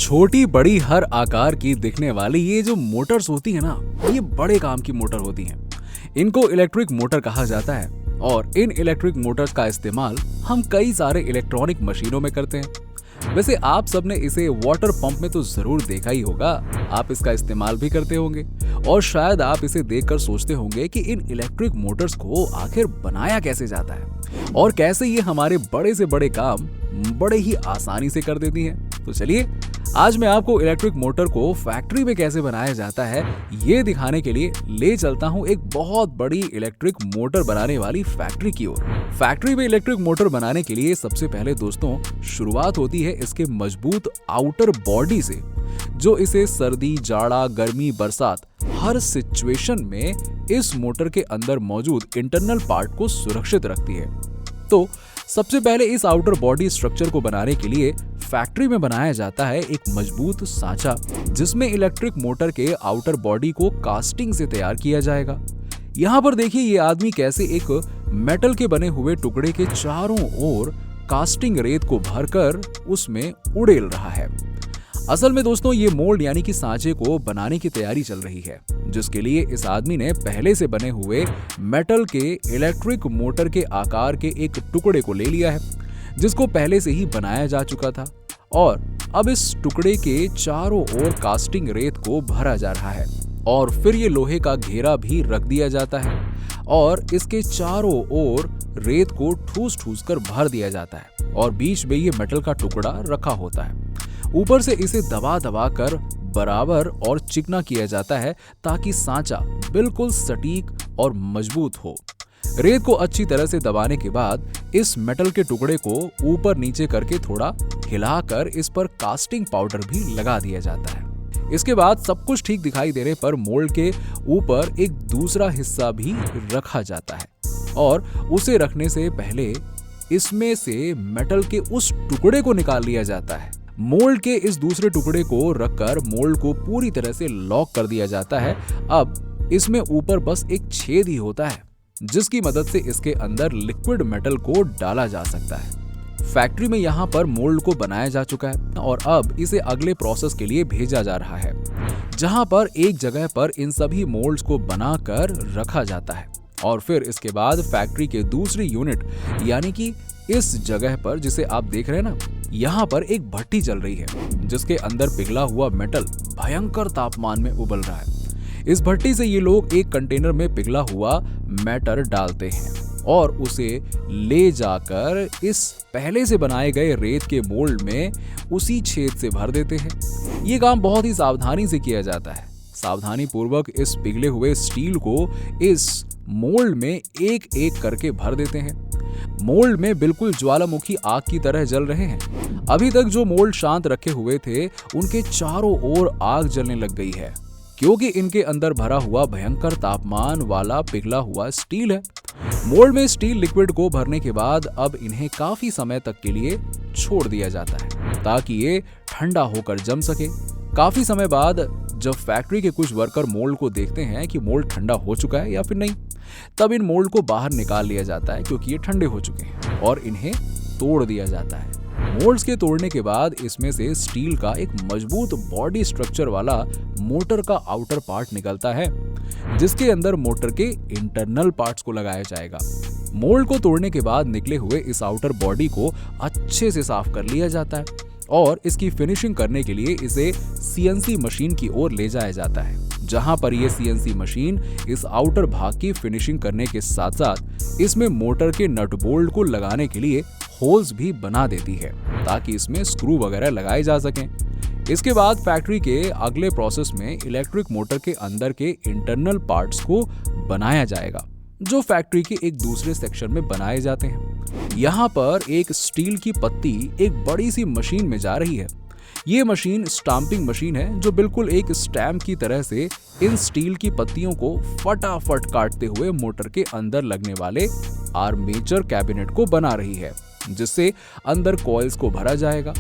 छोटी बड़ी हर आकार की दिखने वाली ये जो मोटर्स होती है ना, ये बड़े काम की मोटर होती हैं। इनको इलेक्ट्रिक मोटर कहा जाता है और इन इलेक्ट्रिक मोटर्स का इस्तेमाल हम कई सारे इलेक्ट्रॉनिक मशीनों में करते हैं। वैसे आप सबने इसे वाटर पंप में तो जरूर देखा ही होगा, आप इसका इस्तेमाल भी करते होंगे और शायद आप इसे देखकर सोचते होंगे कि इन इलेक्ट्रिक मोटर्स को आखिर बनाया कैसे जाता है और कैसे ये हमारे बड़े से बड़े काम बड़े ही आसानी से कर देती हैं। तो चलिए आज मैं आपको इलेक्ट्रिक मोटर को फैक्ट्री में कैसे बनाया जाता है ये दिखाने के लिए ले चलता हूँ एक बहुत बड़ी इलेक्ट्रिक मोटर बनाने वाली फैक्ट्री की ओर। फैक्ट्री में इलेक्ट्रिक मोटर बनाने के लिए सबसे पहले दोस्तों शुरुआत होती है इसके मजबूत आउटर बॉडी से, जो इसे सर्दी, जाड़ा, गर्मी, बरसात हर सिचुएशन में इस मोटर के अंदर मौजूद इंटरनल पार्ट को सुरक्षित रखती है। तो सबसे पहले इस आउटर बॉडी स्ट्रक्चर को बनाने के लिए फैक्ट्री में बनाया जाता है एक मजबूत सांचा, जिसमें इलेक्ट्रिक मोटर के आउटर बॉडी को कास्टिंग से तैयार किया जाएगा। यहाँ पर देखिए ये आदमी कैसे एक मेटल के बने हुए टुकड़े के चारों ओर कास्टिंग रेत को भरकर उसमें उड़ेल रहा है। असल में दोस्तों ये मोल्ड यानी कि सांचे को बनाने की तैयारी चल रही है, जिसके लिए इस आदमी ने पहले से बने हुए मेटल के इलेक्ट्रिक मोटर के आकार के एक टुकड़े को ले लिया है, जिसको पहले से ही बनाया जा चुका था और अब इस टुकड़े के चारों ओर कास्टिंग रेत को भरा जा रहा है और फिर ये लोहे का घेरा भी रख दिया जाता है और इसके चारों ओर रेत को ठूस ठूस कर भर दिया जाता है और बीच में ये मेटल का टुकड़ा रखा होता है। ऊपर से इसे दबा दबा कर बराबर और चिकना किया जाता है ताकि सांचा बिल्कुल सटीक और मजबूत हो। रेत को अच्छी तरह से दबाने के बाद इस मेटल के टुकड़े को ऊपर नीचे करके थोड़ा हिलाकर इस पर कास्टिंग पाउडर भी लगा दिया जाता है। इसके बाद सब कुछ ठीक दिखाई देने पर मोल्ड के ऊपर एक दूसरा हिस्सा भी रखा जाता है और उसे रखने से पहले इसमें से मेटल के उस टुकड़े को निकाल लिया जाता है। मोल्ड के इस दूसरे टुकड़े को रखकर मोल्ड को पूरी तरह से लॉक कर दिया जाता है। अब इसमें ऊपर बस एक छेद ही होता है, जिसकी मदद से इसके अंदर लिक्विड मेटल को डाला जा सकता है। फैक्ट्री में यहाँ पर मोल्ड को बनाया जा चुका है और अब इसे अगले प्रोसेस के लिए भेजा जा रहा है, जहाँ पर एक जगह पर इन सभी मोल्ड्स को बनाकर रखा जाता है और फिर इसके बाद फैक्ट्री के दूसरी यूनिट यानी कि इस जगह पर जिसे आप देख रहे हैं ना, यहाँ पर एक भट्टी चल रही है, जिसके अंदर पिघला हुआ मेटल भयंकर तापमान में उबल रहा है। इस भट्टी से ये लोग एक कंटेनर में पिघला हुआ मैटर डालते हैं और उसे ले जाकर इस पहले से बनाए गए रेत के मोल्ड में उसी छेद से भर देते हैं। ये काम बहुत ही सावधानी से किया जाता है। सावधानी पूर्वक इस पिघले हुए स्टील को इस मोल्ड में एक एक करके भर देते हैं। मोल्ड में बिल्कुल ज्वालामुखी आग की तरह जल रहे हैं। अभी तक जो मोल्ड शांत रखे हुए थे उनके चारों ओर आग जलने लग गई है, क्योंकि इनके अंदर भरा हुआ भयंकर तापमान वाला पिघला हुआ स्टील है। मोल्ड में स्टील लिक्विड को भरने के बाद अब इन्हें काफी समय तक के लिए छोड़ दिया जाता है ताकि ये ठंडा होकर जम सके। काफी समय बाद जब फैक्ट्री के कुछ वर्कर मोल्ड को देखते हैं कि मोल्ड ठंडा हो चुका है या फिर नहीं, तब इन मोल्ड को बाहर निकाल लिया जाता है क्योंकि ये ठंडे हो चुके हैं और इन्हें तोड़ दिया जाता है। मोल्ड्स के तोड़ने के बाद इसमें से स्टील का एक मजबूत बॉडी स्ट्रक्चर वाला मोटर का आउटर पार्ट निकलता है, जिसके अंदर मोटर के इंटरनल पार्ट्स को लगाया जाएगा। मोल्ड को तोड़ने के बाद निकले हुए इस आउटर बॉडी को अच्छे से साफ कर लिया जाता है और इसकी फिनिशिंग करने के लिए इसे सीएनसी मशीन की ओर ले जाया जाता है, जहां पर यह सीएनसी मशीन इस आउटर भाग की फिनिशिंग करने के साथ साथ इसमें मोटर के नट बोल्ट को लगाने के लिए होल्स भी बना देती है ताकि इसमें स्क्रू वगैरह लगाए जा सकें। इसके बाद फैक्ट्री के अगले प्रोसेस में इलेक्ट्रिक मोटर के अंदर के इंटरनल पार्ट्स को बनाया जाएगा, जो फैक्ट्री के एक दूसरे सेक्शन में बनाए जाते हैं। यहाँ पर एक स्टील की पत्ती एक बड़ी सी मशीन में जा रही है। ये मशीन स्टाम्पिंग मशीन है, जो बिल्कुल एक स्टैम्प की तरह से इन स्टील की पत्तियों को फटाफट काटते हुए मोटर के अंदर लगने वाले आर्मेचर कैबिनेट को बना रही है, जिससे अंदर कॉइल्स को भरा जाएगा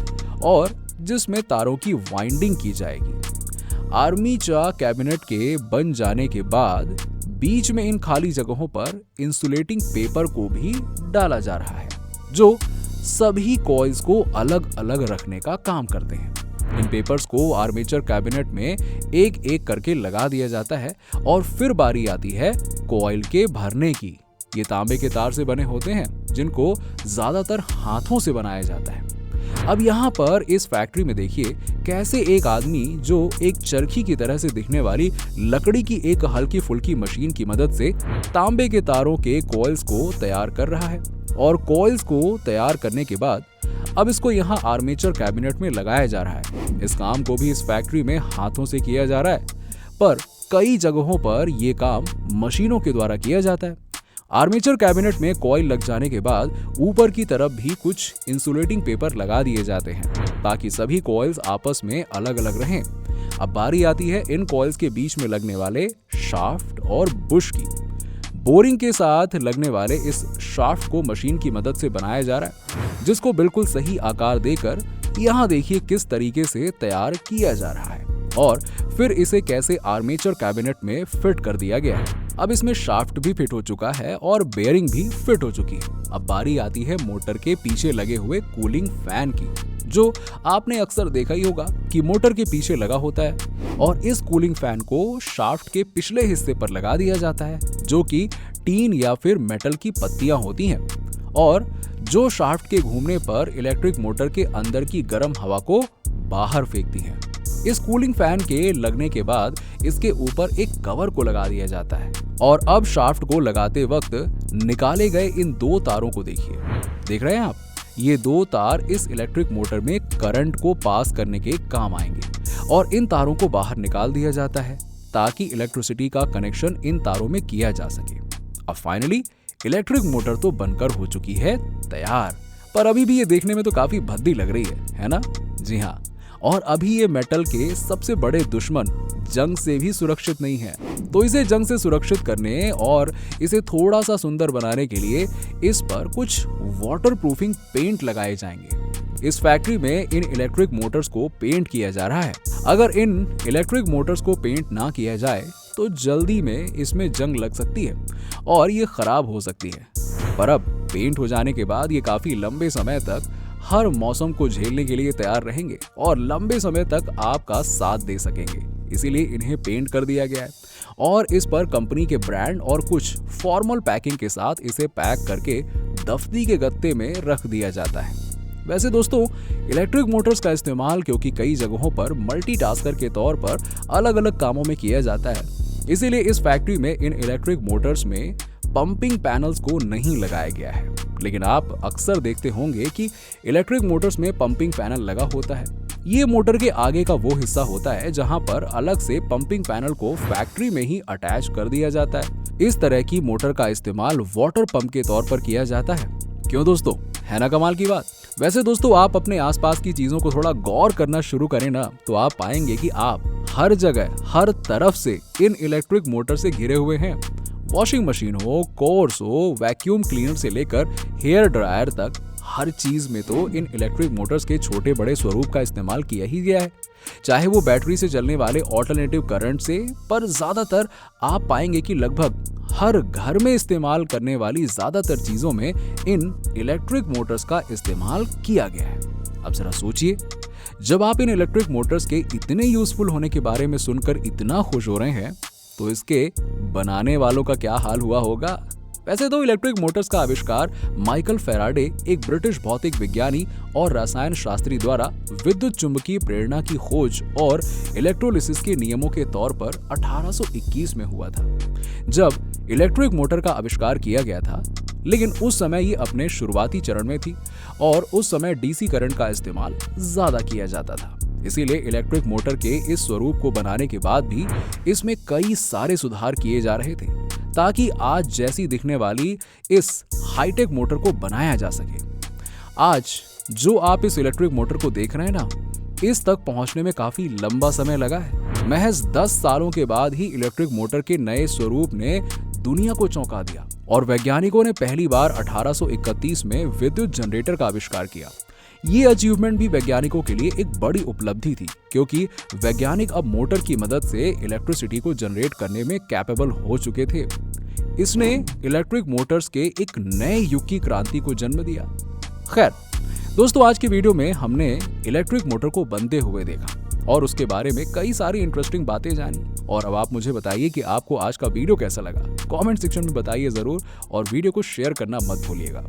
और जिसमें तारों की वाइंडिंग की जाएगी। आर्मेचर कैबिनेट के बन जाने के बाद बीच में इन खाली जगहों पर इंसुलेटिंग पेपर को भी डाला जा रहा है, जो सभी कॉइल्स को अलग अलग रखने का काम करते हैं। इन पेपर्स को आर्मेचर कैबिनेट में एक एक करके लगा दिया जाता है और फिर बारी आती है कॉइल के भरने की। ये तांबे के तार से बने होते हैं जिनको ज्यादातर हाथों से बनाया जाता है। अब यहाँ पर इस फैक्ट्री में देखिए कैसे एक आदमी जो एक चरखी की तरह से दिखने वाली लकड़ी की एक हल्की फुल्की मशीन की मदद से तांबे के तारों के कॉइल्स को तैयार कर रहा है। और कॉइल्स को तैयार करने के बाद अब इसको यहाँ आर्मेचर कैबिनेट में लगाया जा रहा है। इस काम को भी इस फैक्ट्री में हाथों से किया जा रहा है, पर कई जगहों पर यह काम मशीनों के द्वारा किया जाता है। आर्मेचर कैबिनेट में कॉइल लग जाने के बाद ऊपर की तरफ भी कुछ इंसुलेटिंग पेपर लगा दिए जाते हैं ताकि सभी कॉइल्स आपस में अलग अलग रहें। अब बारी आती है इन कॉइल्स के बीच में लगने वाले शाफ्ट और बुश की। बोरिंग के साथ लगने वाले इस शाफ्ट को मशीन की मदद से बनाया जा रहा है, जिसको बिल्कुल सही आकार देकर यहाँ देखिए किस तरीके से तैयार किया जा रहा है और फिर इसे कैसे आर्मेचर कैबिनेट में फिट कर दिया गया है। अब इसमें शाफ्ट भी फिट हो चुका है और बेयरिंग भी फिट हो चुकी है। अब बारी आती है मोटर के पीछे लगे हुए कूलिंग फैन की, जो आपने अक्सर देखा ही होगा कि मोटर के पीछे लगा होता है और इस कूलिंग फैन को शाफ्ट के पिछले हिस्से पर लगा दिया जाता है, जो कि टीन या फिर मेटल की पत्तियां होती हैं और जो शाफ्ट के घूमने पर इलेक्ट्रिक मोटर के अंदर की गर्म हवा को बाहर फेंकती हैं। इस कूलिंग फैन के लगने के बाद इसके ऊपर एक कवर को लगा दिया जाता है और अब शाफ्ट को लगाते वक्त निकाले गए इन दो तारों को देखिए। देख रहे हैं आप, ये दो तार इस इलेक्ट्रिक मोटर में करंट को पास करने के काम आएंगे और इन तारों को बाहर निकाल दिया जाता है ताकि इलेक्ट्रिसिटी का कनेक्शन इन तारों में किया जा सके। अब फाइनली इलेक्ट्रिक मोटर तो बनकर हो चुकी है तैयार, पर अभी भी ये देखने में तो काफी भद्दी लग रही है ना? जी हाँ, और अभी ये मेटल के सबसे बड़े दुश्मन जंग से भी सुरक्षित नहीं है। तो इसे जंग से सुरक्षित करने और इसे थोड़ा सा सुंदर बनाने के लिए इस पर कुछ वाटरप्रूफिंग पेंट लगाए जाएंगे। इस फैक्ट्री में इन इलेक्ट्रिक मोटर्स को पेंट किया जा रहा है। अगर इन इलेक्ट्रिक मोटर्स को पेंट ना किया जाए तो जल्दी में इसमें जंग लग सकती है और ये खराब हो सकती है। पर अब पेंट हो जाने के बाद ये काफी लंबे समय तक हर मौसम को झेलने के लिए तैयार रहेंगे और लंबे समय तक आपका साथ दे सकेंगे। इसीलिए इन्हें पेंट कर दिया गया है और इस पर कंपनी के ब्रांड और कुछ फॉर्मल पैकिंग के साथ इसे पैक करके दफ्ती के गत्ते में रख दिया जाता है। वैसे दोस्तों, इलेक्ट्रिक मोटर्स का इस्तेमाल क्योंकि कई जगहों पर मल्टीटास्कर के तौर पर अलग अलग कामों में किया जाता है, इसीलिए इस फैक्ट्री में इन इलेक्ट्रिक मोटर्स में पंपिंग पैनल्स को नहीं लगाया गया है। लेकिन आप अक्सर देखते होंगे कि इलेक्ट्रिक मोटर्स में पंपिंग पैनल लगा होता है। ये मोटर के आगे का वो हिस्सा होता है जहां पर अलग से पंपिंग पैनल को फैक्ट्री में ही अटैच कर दिया जाता है। इस तरह की मोटर का इस्तेमाल वाटर पंप के तौर पर किया जाता है। क्यों दोस्तों, है ना कमाल की बात? वैसे दोस्तों, आप अपने आसपास की चीजों को थोड़ा गौर करना शुरू करें ना, तो आप पाएंगे कि आप हर जगह हर तरफ से इन इलेक्ट्रिक मोटर से घिरे हुए हैं। वॉशिंग मशीन हो, कोर्स हो, वैक्यूम क्लीनर से लेकर हेयर ड्रायर तक, हर चीज में तो इन इलेक्ट्रिक मोटर्स के छोटे बड़े स्वरूप का इस्तेमाल किया ही गया है, चाहे वो बैटरी से चलने वाले ऑल्टरनेटिव करंट से। पर ज्यादातर आप पाएंगे कि लगभग हर घर में इस्तेमाल करने वाली ज्यादातर चीजों में इन इलेक्ट्रिक मोटर्स का इस्तेमाल किया गया है। अब जरा सोचिए, जब आप इन इलेक्ट्रिक मोटर्स के इतने यूजफुल होने के बारे में सुनकर इतना खुश हो रहे हैं, तो इसके बनाने वालों का क्या हाल हुआ होगा। वैसे तो इलेक्ट्रिक मोटर्स का आविष्कार माइकल फेराडे, एक ब्रिटिश भौतिक विज्ञानी और रसायन शास्त्री द्वारा विद्युत चुंबकीय प्रेरणा की खोज और इलेक्ट्रोलिसिस के नियमों के तौर पर 1821 में हुआ था, जब इलेक्ट्रिक मोटर का आविष्कार किया गया था। लेकिन उस समय ये अपने शुरुआती चरण में थी और उस समय डीसी करंट का इस्तेमाल ज्यादा किया जाता था। इसीलिए इलेक्ट्रिक मोटर के इस स्वरूप को बनाने के बाद भी इसमें कई सारे सुधार किए जा रहे थे ताकि आज जैसी दिखने वाली इस हाईटेक मोटर को बनाया जा सके। आज जो आप इस इलेक्ट्रिक मोटर को देख रहे हैं ना, इस तक पहुंचने में काफी लंबा समय लगा है। महज 10 सालों के बाद ही इलेक्ट्रिक मोटर के नए स्वरूप ने दुनिया को चौंका दिया और वैज्ञानिकों ने पहली बार 1831 में विद्युत जनरेटर का आविष्कार किया। ये अचीवमेंट भी वैज्ञानिकों के लिए एक बड़ी उपलब्धि थी, क्योंकि वैज्ञानिक अब मोटर की मदद से इलेक्ट्रिसिटी को जनरेट करने में कैपेबल हो चुके थे। इसने इलेक्ट्रिक मोटर्स के एक नए युग की क्रांति को जन्म दिया। खैर, दोस्तों आज की वीडियो में हमने इलेक्ट्रिक मोटर को बनते हुए देखा और उसके बारे में कई सारी इंटरेस्टिंग बातें जानी। और अब आप मुझे बताइए कि आपको आज का वीडियो कैसा लगा। कमेंट सेक्शन में बताइए जरूर और वीडियो को शेयर करना मत भूलिएगा।